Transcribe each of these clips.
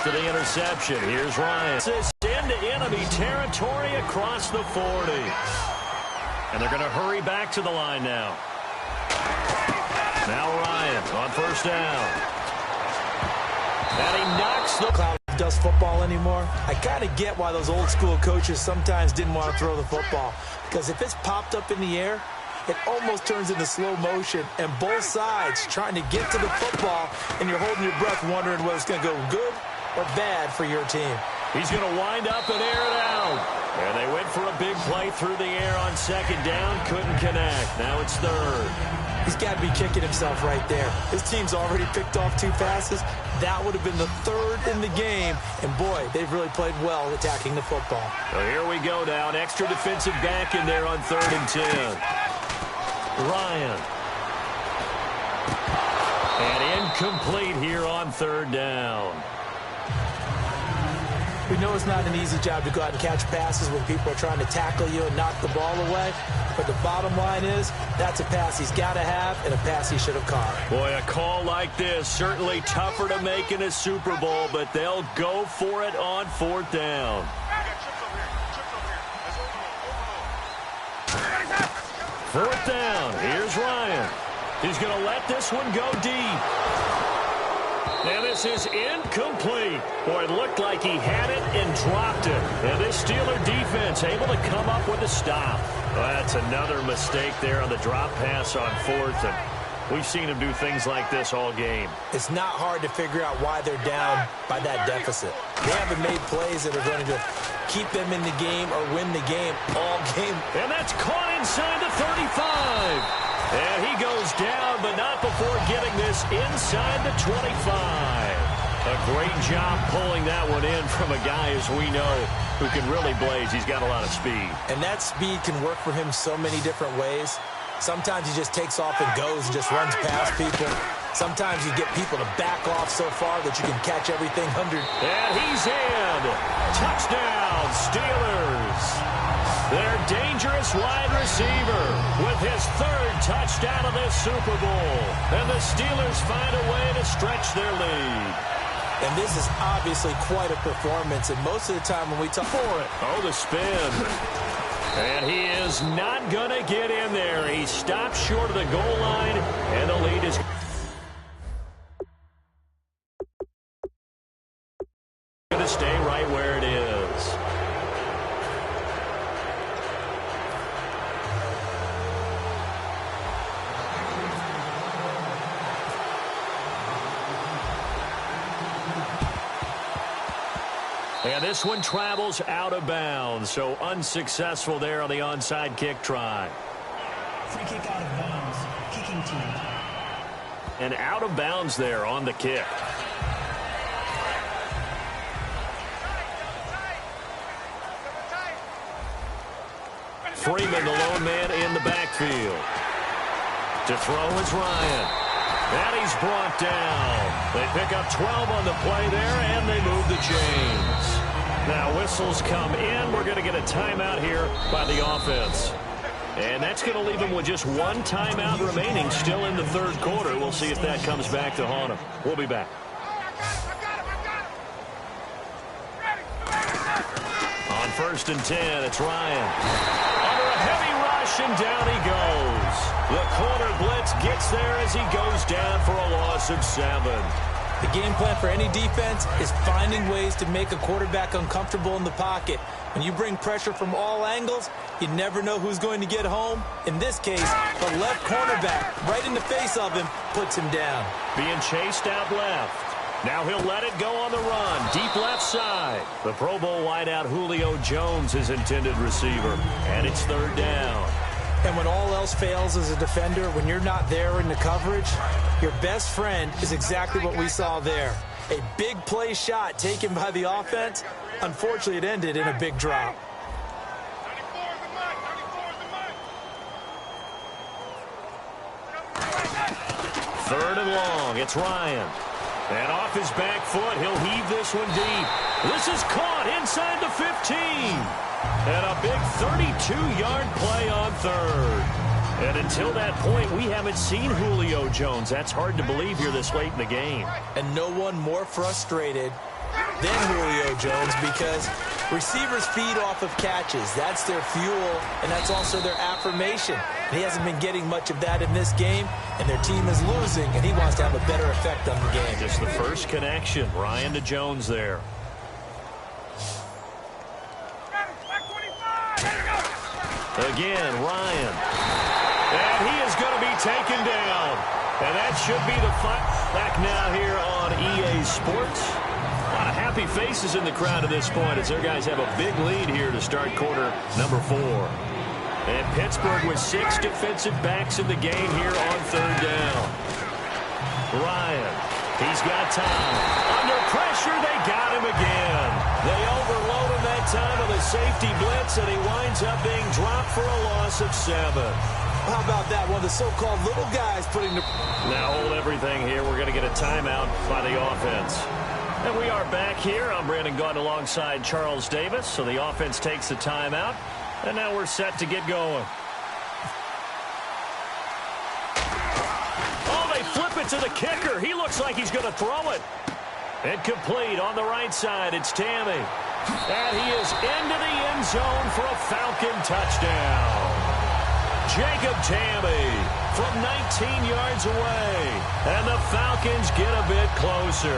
after the interception. Here's Ryan. This into enemy territory across the 40. And they're going to hurry back to the line now. Now Ryan on first down. And he knocks the cloud does football anymore. I kind of get why those old school coaches sometimes didn't want to throw the football. Because if it's popped up in the air, it almost turns into slow motion, and both sides trying to get to the football, and you're holding your breath wondering whether it's going to go good or bad for your team. He's going to wind up and air it out. And they went for a big play through the air on second down. Couldn't connect. Now it's third. He's got to be kicking himself right there. His team's already picked off 2 passes. That would have been the 3rd in the game. And, boy, they've really played well attacking the football. So here we go now. An extra defensive back in there on 3rd and 10. Ryan. And incomplete here on 3rd down. We know it's not an easy job to go out and catch passes when people are trying to tackle you and knock the ball away. But the bottom line is, that's a pass he's got to have and a pass he should have caught. Boy, a call like this, certainly tougher to make in a Super Bowl, but they'll go for it on 4th down. Fourth down. Here's Ryan. He's going to let this one go deep. And this is incomplete. Boy, it looked like he had it and dropped it. And this Steeler defense able to come up with a stop. Well, that's another mistake there on the drop pass on 4th. And we've seen him do things like this all game. It's not hard to figure out why they're down by that deficit. They haven't made plays that are going to keep them in the game or win the game all game. And that's caught inside the 35. And he goes down, but not before getting this inside the 25. A great job pulling that one in from a guy, as we know, who can really blaze. He's got a lot of speed. And that speed can work for him so many different ways. Sometimes he just takes off and goes and just runs past people. Sometimes you get people to back off so far that you can catch everything 100. And he's in. Touchdown, Steelers. Their dangerous wide receiver with his 3rd touchdown of this Super Bowl. And the Steelers find a way to stretch their lead. And this is obviously quite a performance. And most of the time when we talk for it. Oh, the spin. And he is not going to get in there. He stops short of the goal line, and the lead is going to stay right where it is. And this one travels out of bounds, so unsuccessful there on the onside kick try. Free kick out of bounds, kicking team. And out of bounds there on the kick. Freeman, the lone man in the backfield. To throw is Ryan. And he's brought down. They pick up 12 on the play there, and they move the chains. Now whistles come in. We're going to get a timeout here by the offense. And that's going to leave them with just 1 timeout remaining still in the 3rd quarter. We'll see if that comes back to haunt them. We'll be back. On 1st and 10, it's Ryan. Under a heavy rush, and down he goes. The corner blitz gets there as he goes down for a loss of 7. The game plan for any defense is finding ways to make a quarterback uncomfortable in the pocket. When you bring pressure from all angles, you never know who's going to get home. In this case, the left cornerback, right in the face of him, puts him down. Being chased out left. Now he'll let it go on the run. Deep left side. The Pro Bowl wideout Julio Jones is intended receiver. And it's 3rd down. And when all else fails as a defender, when you're not there in the coverage, your best friend is exactly what we saw there. A big play shot taken by the offense. Unfortunately, it ended in a big drop. Third and long. It's Ryan. And off his back foot, he'll heave this one deep. This is caught inside the 15. And a big 32-yard play on 3rd. And until that point, we haven't seen Julio Jones. That's hard to believe here this late in the game. And no one more frustrated then Julio Jones, because receivers feed off of catches. That's their fuel, and that's also their affirmation. And he hasn't been getting much of that in this game, and their team is losing, and he wants to have a better effect on the game. Just the first connection, Ryan to Jones there. Again, Ryan. And he is going to be taken down. And that should be the fight. Back now here on EA Sports. A lot of happy faces in the crowd at this point as their guys have a big lead here to start quarter number 4. And Pittsburgh with 6 defensive backs in the game here on third down. Ryan, he's got time. Under pressure, they got him again. They overload him that time with a safety blitz, and he winds up being dropped for a loss of 7. How about that? One of the so-called little guys putting the... Now hold everything here. We're going to get a timeout by the offense. And we are back here. I'm Brandon Gaudin alongside Charles Davis. So the offense takes the timeout. And now we're set to get going. Oh, they flip it to the kicker. He looks like he's going to throw it. Incomplete on the right side. It's Tammy. And he is into the end zone for a Falcon touchdown. Jacob Tammy from 19 yards away. And the Falcons get a bit closer.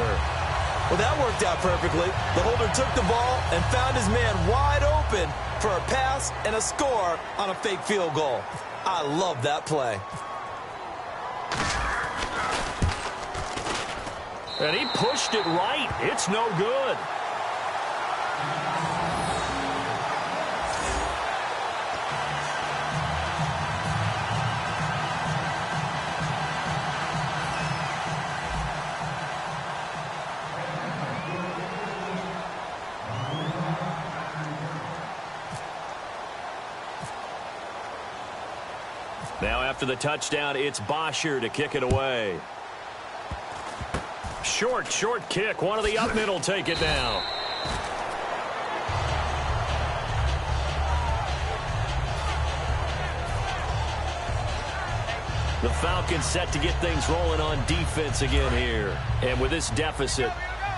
Well, that worked out perfectly. The holder took the ball and found his man wide open for a pass and a score on a fake field goal. I love that play. And he pushed it right. It's no good. Now after the touchdown, it's Bosher to kick it away. Short kick. One of the up middle take it down. The Falcons set to get things rolling on defense again here. And with this deficit,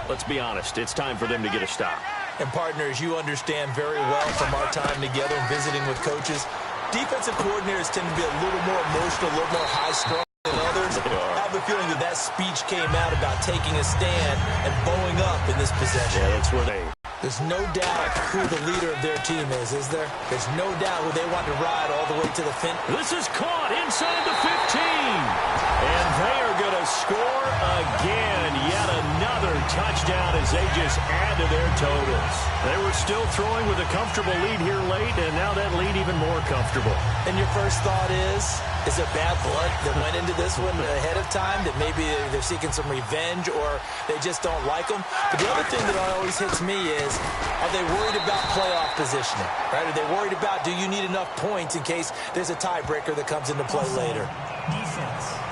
let's be honest, it's time for them to get a stop. And partners, you understand very well from our time together and visiting with coaches, defensive coordinators tend to be a little more emotional, a little more high-strung than others. I have a feeling that speech came out about taking a stand and bowing up in this possession. Yeah, that's where they... There's no doubt who the leader of their team is there? There's no doubt who they want to ride all the way to the finish. This is caught inside the 15. And they are going to score again. Yet another touchdown as they just add to their totals. They were still throwing with a comfortable lead here late, and now that lead even more comfortable. And your first thought is there bad blood that went into this one ahead of time, that maybe they're seeking some revenge or they just don't like them? But the other thing that always hits me is, are they worried about playoff positioning? Right? Are they worried about, do you need enough points in case there's a tiebreaker that comes into play later? Defense.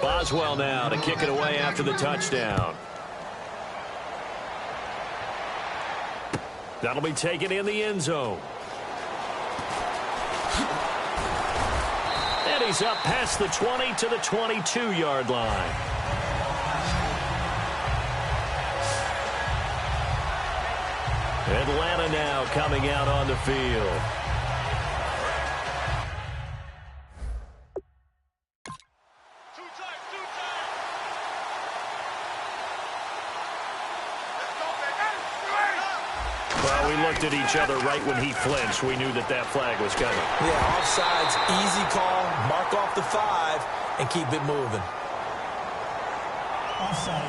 Boswell now to kick it away after the touchdown. That'll be taken in the end zone. And he's up past the 20 to the 22-yard line. Atlanta now coming out on the field. Well, we looked at each other right when he flinched. We knew that flag was coming. Yeah, offsides, easy call, mark off the 5, and keep it moving. Offside.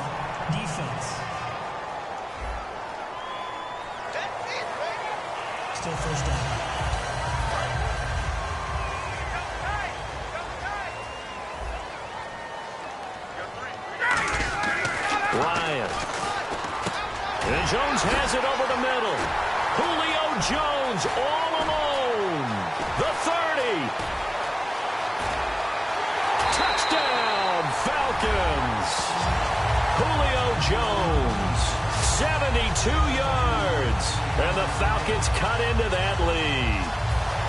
Defense. Still first down. Ryan. And Jones has it over the middle. Julio Jones all alone. The 30. Touchdown, Falcons. Julio Jones, 72 yards. And Falcons cut into that lead.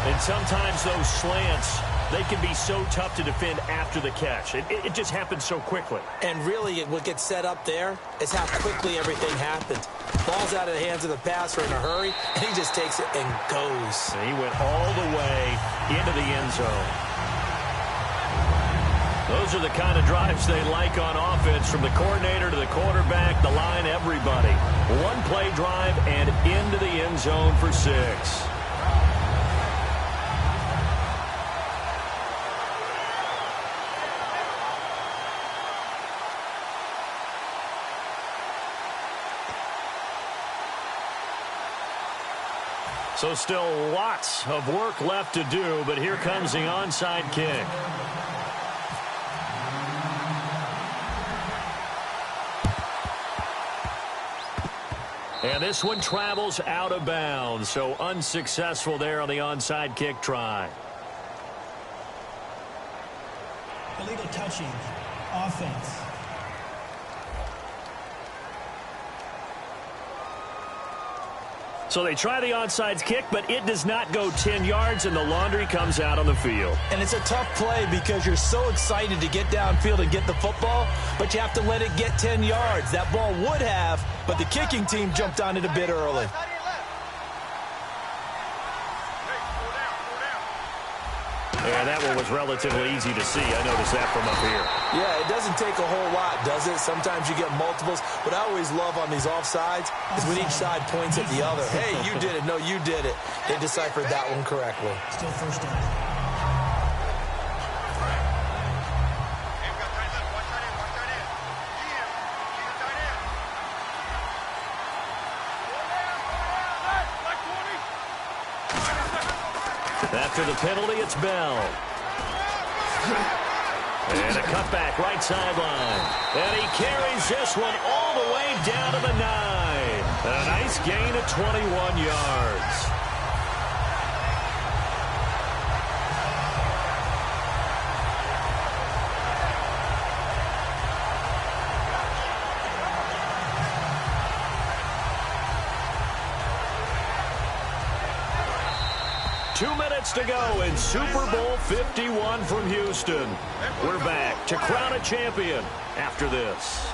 And sometimes those slants, they can be so tough to defend after the catch. It just happens so quickly. And really, what gets set up there is how quickly everything happened. Ball's out of the hands of the passer in a hurry, and he just takes it and goes. And he went all the way into the end zone. Those are the kind of drives they like on offense, from the coordinator to the quarterback, the line, everybody. One-play drive and into the end zone for 6. So still lots of work left to do, but here comes the onside kick. And this one travels out of bounds, so unsuccessful there on the onside kick try. Illegal touching. Offense. So they try the onside kick, but it does not go 10 yards, and the laundry comes out on the field. And it's a tough play because you're so excited to get downfield and get the football, but you have to let it get 10 yards. That ball would have, but the kicking team jumped on it a bit early. Yeah, that one was relatively easy to see. I noticed that from up here. Yeah, it doesn't take a whole lot, does it? Sometimes you get multiples. What I always love on these offsides is when each side points at the other. Hey, you did it. No, you did it. They deciphered that one correctly. Still first down. After the penalty, it's Bell. And a cutback right sideline. And he carries this one all the way down to the 9. A nice gain of 21 yards. To go in Super Bowl 51 from Houston. We're back to crown a champion after this.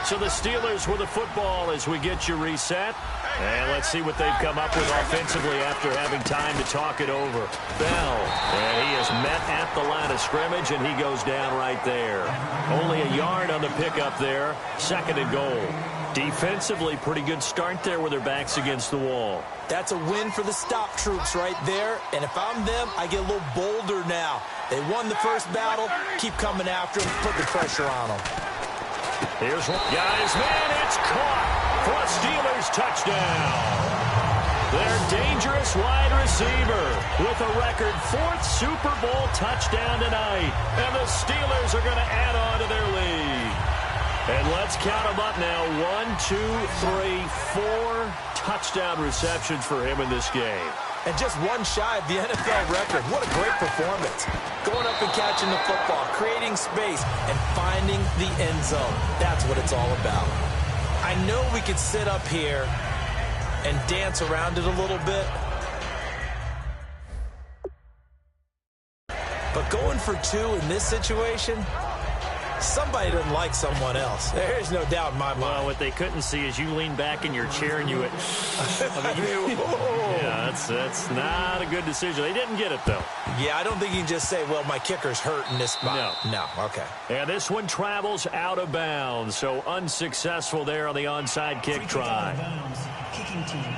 So the Steelers with the football as we get you reset. And let's see what they've come up with offensively after having time to talk it over. Bell, and he is met at the line of scrimmage, and he goes down right there. Only a yard on the pickup there. 2nd and goal. Defensively, pretty good start there with their backs against the wall. That's a win for the stop troops right there. And if I'm them, I get a little bolder now. They won the first battle. Keep coming after them. Put the pressure on them. Here's one. Got his man. It's caught for a Steelers touchdown. Their dangerous wide receiver with a record 4th Super Bowl touchdown tonight. And the Steelers are going to add on to their lead. And let's count them up now. 1, 2, 3, 4 touchdown receptions for him in this game. And just one shy of the NFL record. What a great performance. Going up and catching the football, creating space, and finding the end zone. That's what it's all about. I know we could sit up here and dance around it a little bit. But going for 2 in this situation, somebody doesn't like someone else. There's no doubt in my mind. Well, what they couldn't see is you lean back in your chair and you went, yeah, that's not a good decision. They didn't get it, though. Yeah, I don't think you can just say, well, my kicker's hurt in this spot. No, okay. And this one travels out of bounds, so unsuccessful there on the onside kick try. Kicking team.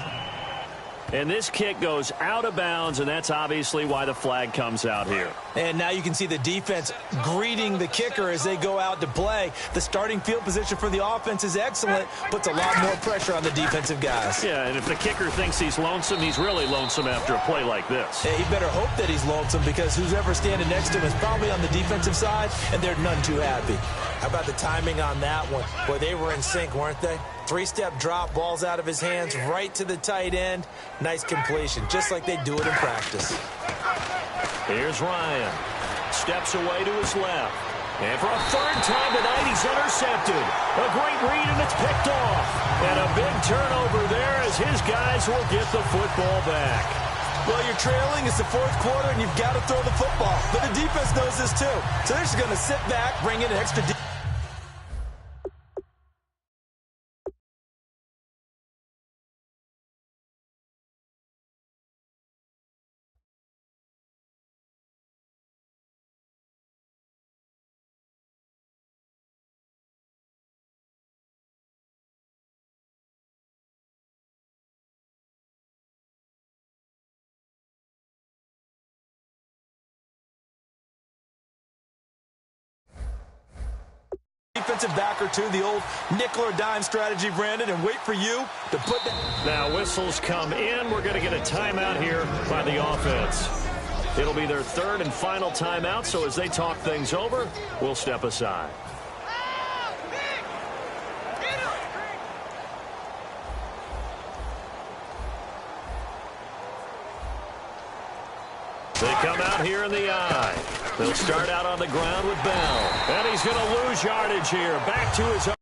And this kick goes out of bounds, and that's obviously why the flag comes out here. And now you can see the defense greeting the kicker as they go out to play. The starting field position for the offense is excellent, puts a lot more pressure on the defensive guys. Yeah, and if the kicker thinks he's lonesome, he's really lonesome after a play like this. Hey, he better hope that he's lonesome, because who's ever standing next to him is probably on the defensive side, and they're none too happy. How about the timing on that one? Boy, they were in sync, weren't they? 3-step drop, ball's out of his hands, right to the tight end. Nice completion, just like they do it in practice. Here's Ryan. Steps away to his left. And for a third time tonight, he's intercepted. A great read, and it's picked off. And a big turnover there as his guys will get the football back. Well, you're trailing. It's the fourth quarter, and you've got to throw the football. But the defense knows this, too. So they're just going to sit back, bring in an extra defense. Defensive back or two, the old nickel or dime strategy, Brandon, and wait for you to put that. Now whistles come in. We're going to get a timeout here by the offense. It'll be their third and final timeout, so as they talk things over, we'll step aside. They come out here in the eye. They'll start out on the ground with Bell. And he's going to lose yardage here. Back to his